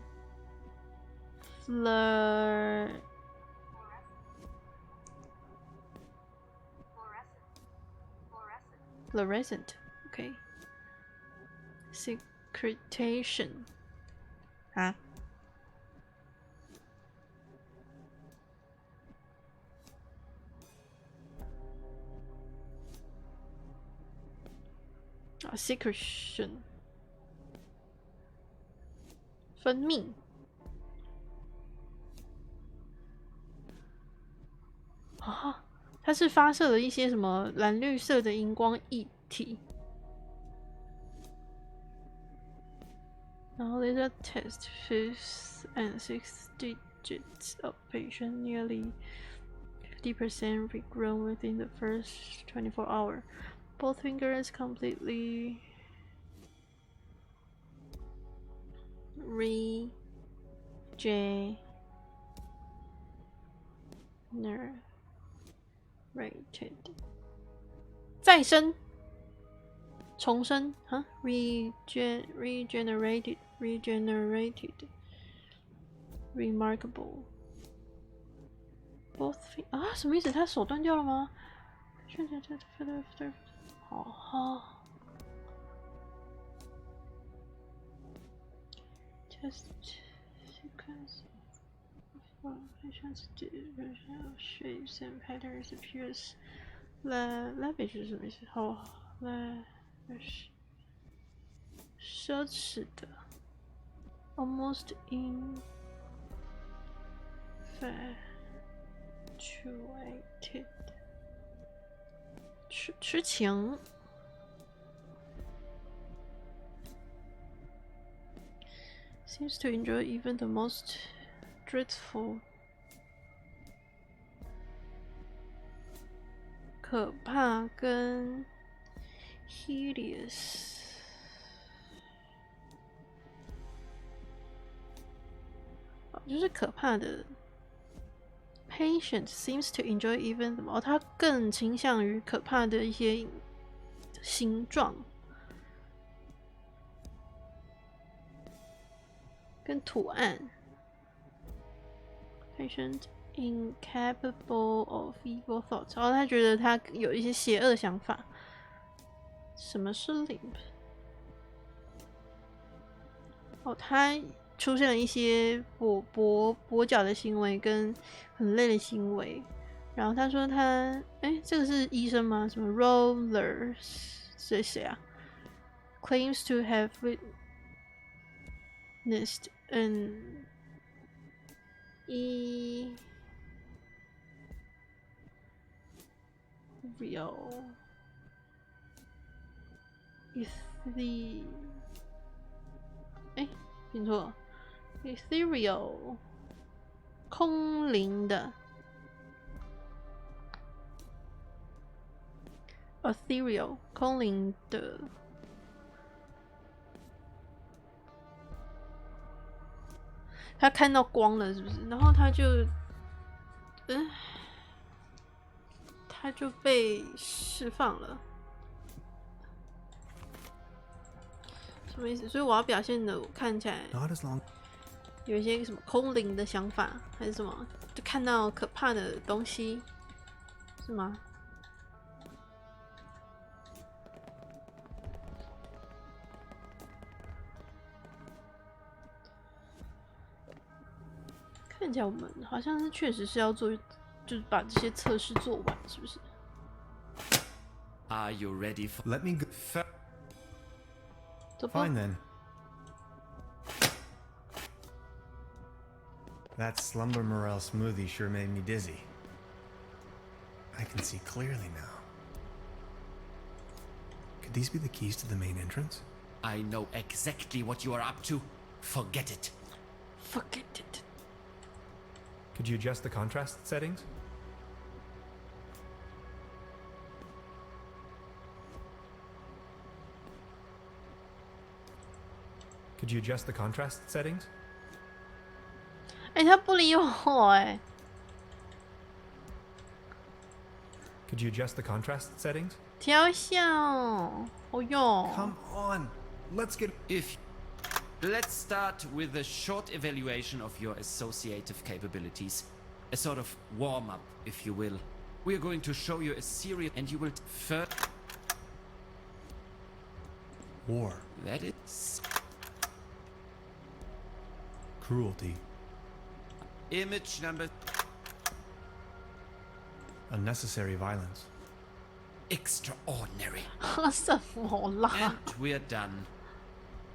？Fluorescent OK secretation 啊secretion 分泌啊，它是发射了一些什么蓝绿色的荧光液体。然后 laser test fifth and sixth digits of patient nearly 50% regrown within the first 24 hours. Both fingers completely regenerated.再生，重生啊 ，regenerated, remarkable. Both 啊，什么意思？他手断掉了吗？好。Test sequence of patients shapes and patterns appears. Lavish 是什么意思？好 ，lavish 奢侈的 ，almost infatuated 痴情。Seems to enjoy even the most dreadful 可怕跟 hideous 就是可怕的 patient seems to enjoy even the 他更倾向于可怕的一些形状跟图案 patient incapable of evil thoughts， 然后他觉得他有一些邪恶想法。什么是 limp？ 哦，他出现了一些跛脚的行为跟很累的行为。然后他说他，这个是医生吗？什么 rollers？ 是谁啊 ？Claims to have witnessed an real拼错 ethereal 空灵的 ethereal 空灵的他看到光了是不是？然后他就被释放了，什么意思？所以我要表现的，我看起来有一些什么空灵的想法，还是什么？就看到可怕的东西，是吗？看起来我们好像是确实是要做，就是把这些测试做完，是不是 Are you ready for? Let me go. 走吧 Fine then. That slumber morel smoothie sure made me dizzy. I can see clearly now. Could these be the keys to the main entrance? I know exactly what you are up to. Forget it. Forget it. Could you adjust the contrast settings? Could you adjust the contrast settings? 他不理我Could you adjust the contrast settings? 调小好用 Come on, let's get. Let's start with a short evaluation of your associative capabilities. A sort of warm-up, if you will. We are going to show you a series and you will first... War, That is... cruelty, Image number... unnecessary violence. Extraordinary. 什么啦 And we're done.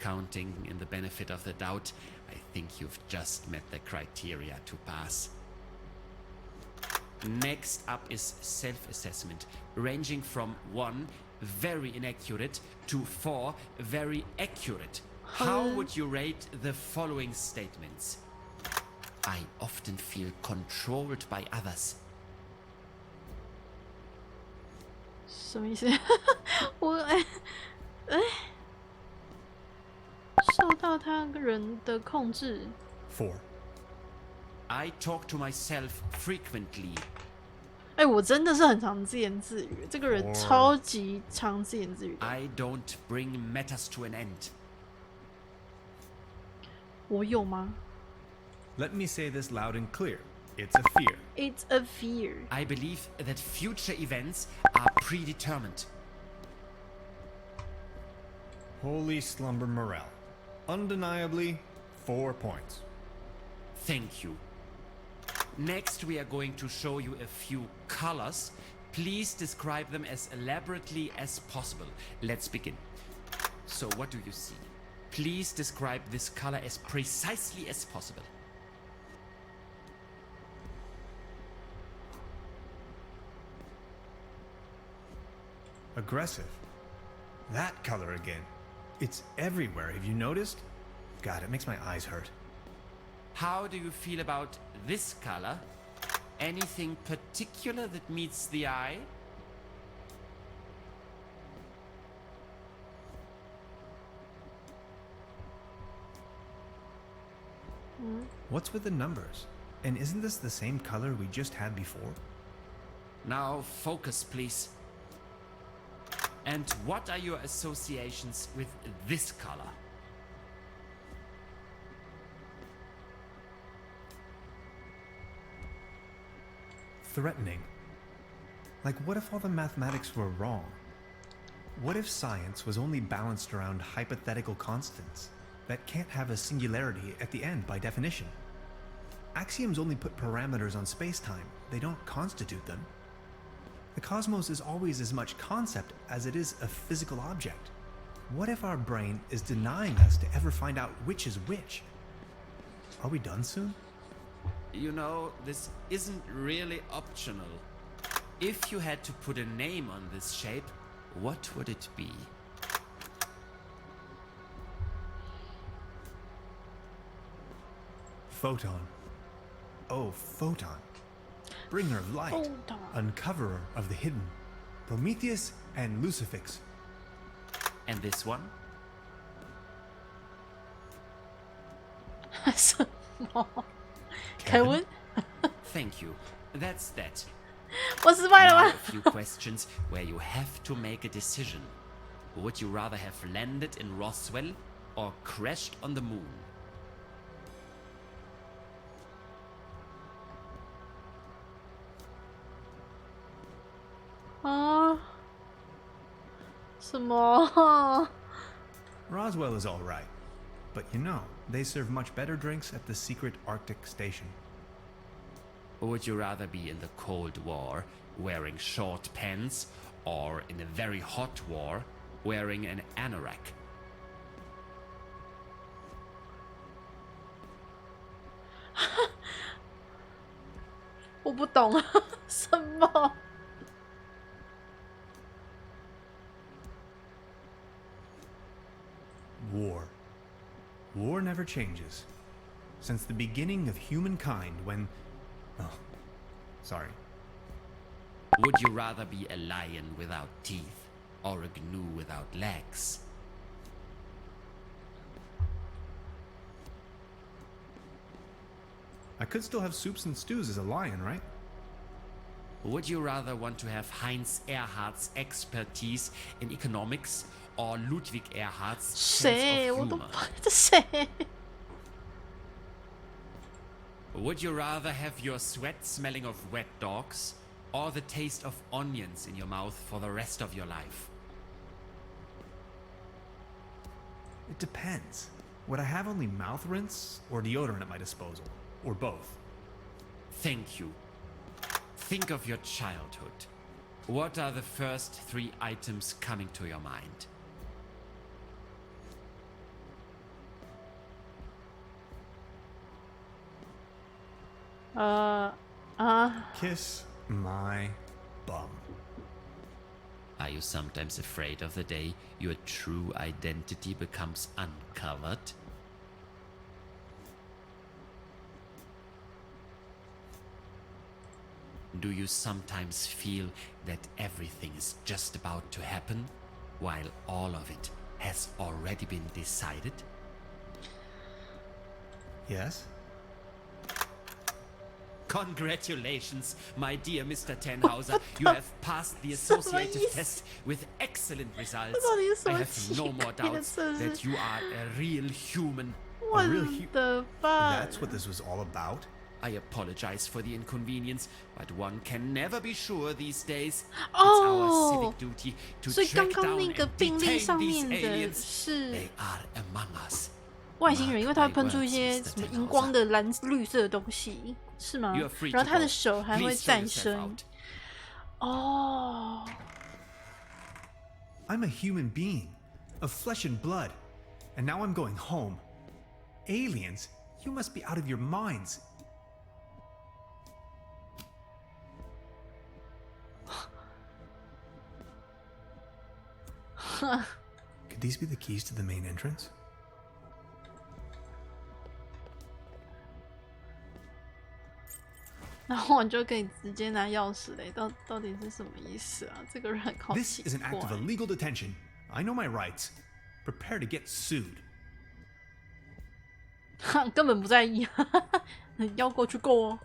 Counting in the benefit of the doubt, I think you've just met the criteria to pass. Next up is self-assessment, ranging from 1, very inaccurate, to 4, very accurate. How would you rate the following statements? I often feel controlled by others. 什么意思？我受到他人的控制。 4. I talk to myself frequently. 我真的是很常自言自语，这个人超级常自言自语的。 I don't bring matters to an end. 我有吗？ Let me say this loud and clear. It's a fear. It's a fear. I believe that future events are predetermined. Holy slumber morale. Undeniably, 4 points. Thank you. Next, we are going to show you a few colors. Please describe them as elaborately as possible. Let's begin. So, what do you see? Please describe this color as precisely as possible. Aggressive. That color again. It's everywhere. Have you noticed? God, it makes my eyes hurt. How do you feel about this color? Anything particular that meets the eye? What's with the numbers? And isn't this the same color we just had before? Now focus, please. And what are your associations with this color? Threatening. Like, what if all the mathematics were wrong? What if science was only balanced around hypothetical constants that can't have a singularity at the end by definition? Axioms only put parameters on space-time. They don't constitute them. The cosmos is always as much concept as it is a physical object. What if our brain is denying us to ever find out which is which? Are we done soon? You know, this isn't really optional. If you had to put a name on this shape, what would it be? Photon. Oh, photon. Bringer of light. Photon. Uncoverer of the hidden. Prometheus and Lucifix. And this one? 什么？凯文？ Thank you. That's that. 我失败了 Now 吗 a few questions where you have to make a decision. Would you rather have landed in Roswell or crashed on the moon? 啊？什么？ Roswell is all right. But you know, they serve much better drinks at the secret Arctic station. Would you rather be in the Cold War wearing short pants or in a very hot war wearing an anorak? 我不懂什么？ War. War never changes. Since the beginning of humankind when... Oh, sorry. Would you rather be a lion without teeth or a gnu without legs? I could still have soups and stews as a lion, right? Would you rather want to have Heinz Erhardt's expertise in economics or Ludwig Erhardt's sense 谁？ of 我都 humor? 这谁？ Would you rather have your sweat smelling of wet dogs or the taste of onions in your mouth for the rest of your life? It depends. Would I have only mouth rinse or deodorant at my disposal? Or both? Thank you. Think of your childhood. What are the first 3 items coming to your mind? Kiss my bum. Are you sometimes afraid of the day your true identity becomes uncovered? Do you sometimes feel that everything is just about to happen, while all of it has already been decided? Yes? Congratulations, my dear Mr. Tannhauser. You have passed the associative test with excellent results. I have no more doubts that you are a real human. What the fuck? That's what this was all about? I apologize for the inconvenience, but one can never be sure these days. It's Oh, our civic duty to 所以 track 刚刚 down 那个 and 病历 detain 上 these 面的 aliens. 是 They are among us. 外星人，因为它会喷 Mark 出 my 一些 words, 什么 Mr. 荧光的蓝绿色的东西，是吗 You are free？ 然后 to 他的 go. 手还会 Please show 再 yourself 生 out.。哦， I'm a human being, of flesh and blood. And now I'm going home. Aliens? You must be out of your minds. Could these be the keys to the main entrance? 然后我就可以直接拿钥匙嘞，到底是什么意思啊？这个人好 This 奇 is an act of 怪。 illegal detention. I know my rights. Prepare to get sued. 根本不在意，要过去过哦。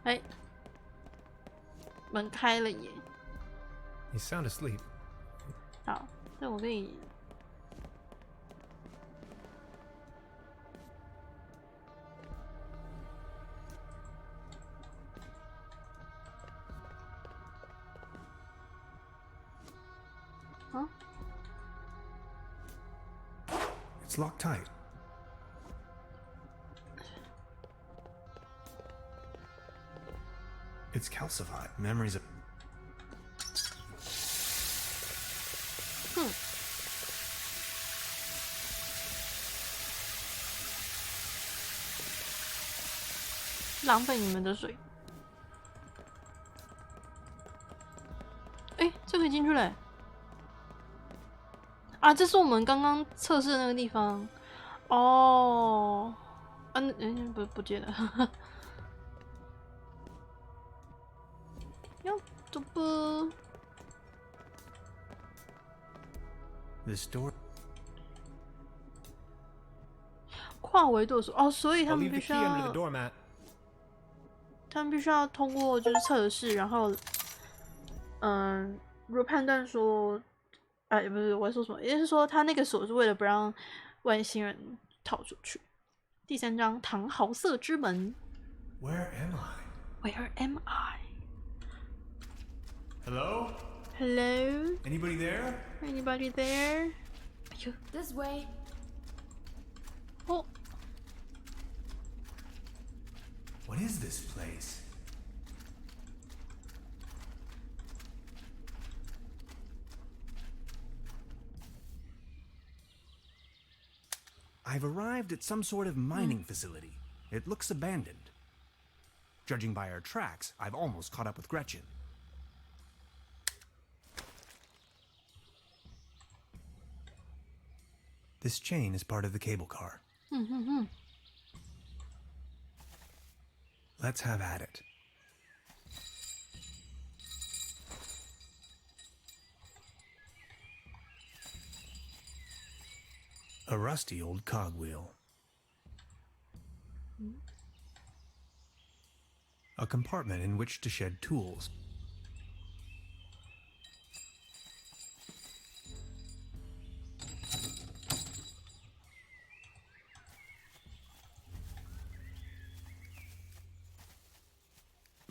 哎，门开了耶！ You sound asleep. 好，那我可以。啊？ It's locked tight. It's calcified. Memories of. 哼。浪费你们的水。哎，这可以进去嘞！啊，这是我们刚刚测试的那个地方。哦，啊，不见了。要走不？ This door. 跨维度哦，所以他 I'll 们 leave 必 the 须 key under 要 the，doormat. 他们必须要通过就是测试，然后，如果判断说，也不是我在说什么，也就是说他那个锁是为了不让外星人逃出去。第3章唐豪瑟之门。 Where am I? Where am I? Hello? Hello? Anybody there? Anybody there? 哎呦， This way. 哦， What is this place? I've arrived at some sort of mining facility. It looks abandoned. Judging by our tracks, I've almost caught up with Gretchen. This chain is part of the cable car. Let's have at it. A rusty old cogwheel. A compartment in which to shed tools.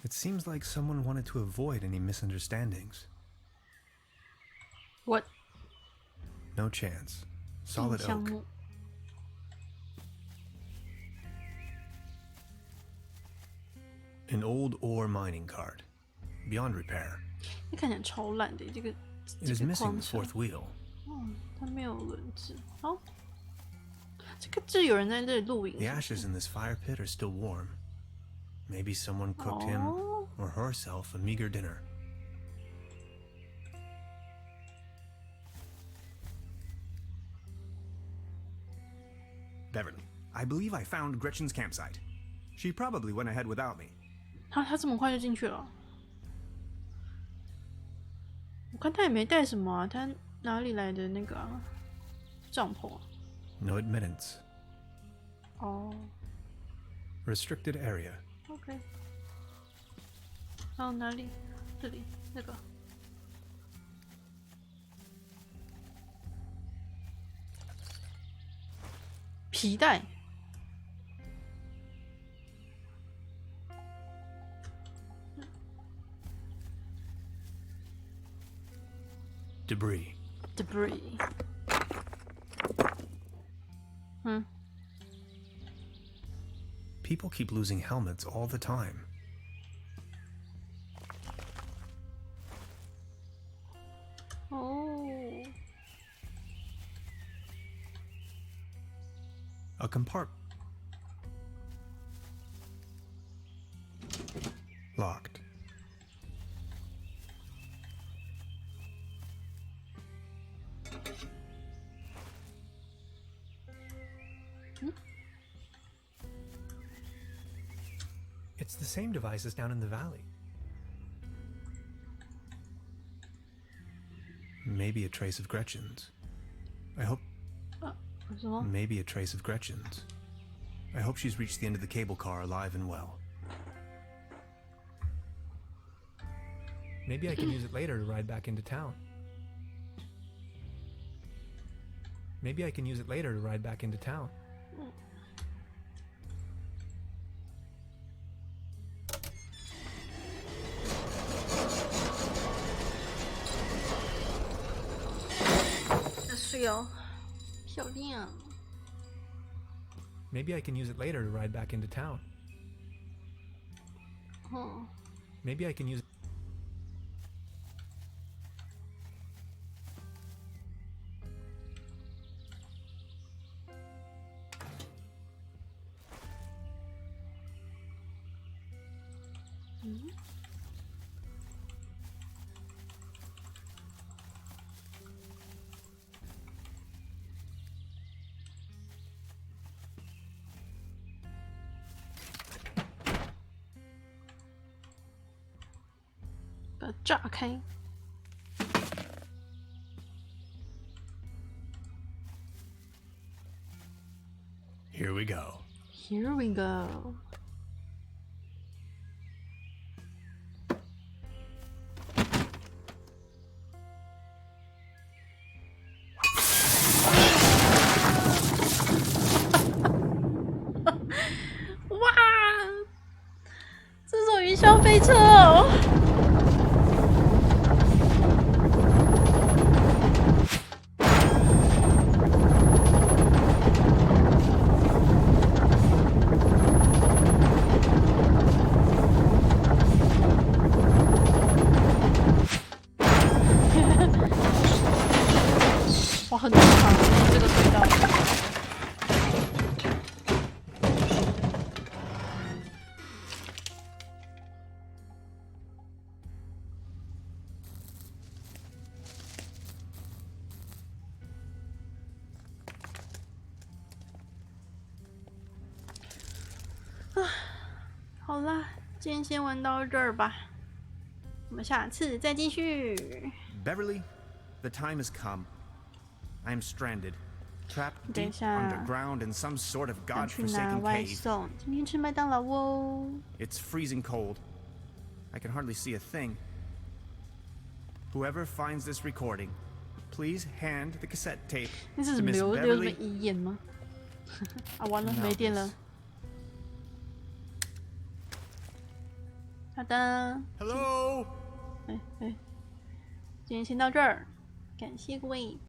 It seems like someone wanted to avoid any misunderstandings. what No chance. Solid 项 oak. 目？ An old ore mining cart. Beyond repair. 这看起来超烂的，这个 It is 这个 missing 矿 the 车 fourth wheel. 它没有轮子。好，这有人在这里露营。 The ashes in this fire pit are still warm. Maybe someone cooked him or herself a meager dinner. Beverly, I believe I found Gretchen's campsite. She probably went ahead without me. 他这么快就进去了？我看他也没带什么啊，他哪里来的那个帐篷啊？ No admittance. 哦 Restricted area.，OK。然后哪里？这里那个。皮带。 Debris. Debris. 嗯。 People keep losing helmets all the time. Oh. A compartment. Locked. It's the same device as down in the valley. Maybe a trace of Gretchen's. I hope. Maybe a trace of Gretchen's. I hope she's reached the end of the cable car alive and well. Maybe I can use it later to ride back into town. Maybe I can use it later to ride back into town. Maybe I can use it later to ride back into town. Maybe I can use it. Here we go. Here we go.哇！这种云霄飞车哦！哇，很长这个隧道。 好啦，今天先玩到这儿吧，我们下次再继续。 Beverly, the time has come. I am stranded, trapped 等一 deep 下， underground in some sort of 想去拿 godforsaken 外 cave. 送，今天吃麦当劳哦。 It's freezing cold. I can hardly see a thing. Whoever finds this recording, please hand the cassette tape 那是 to 什么 Miss 留什么 Beverly. 遗言吗？啊，完了， No, 没电了 miss.。好的， Hello. 今天先到这儿，感谢各位。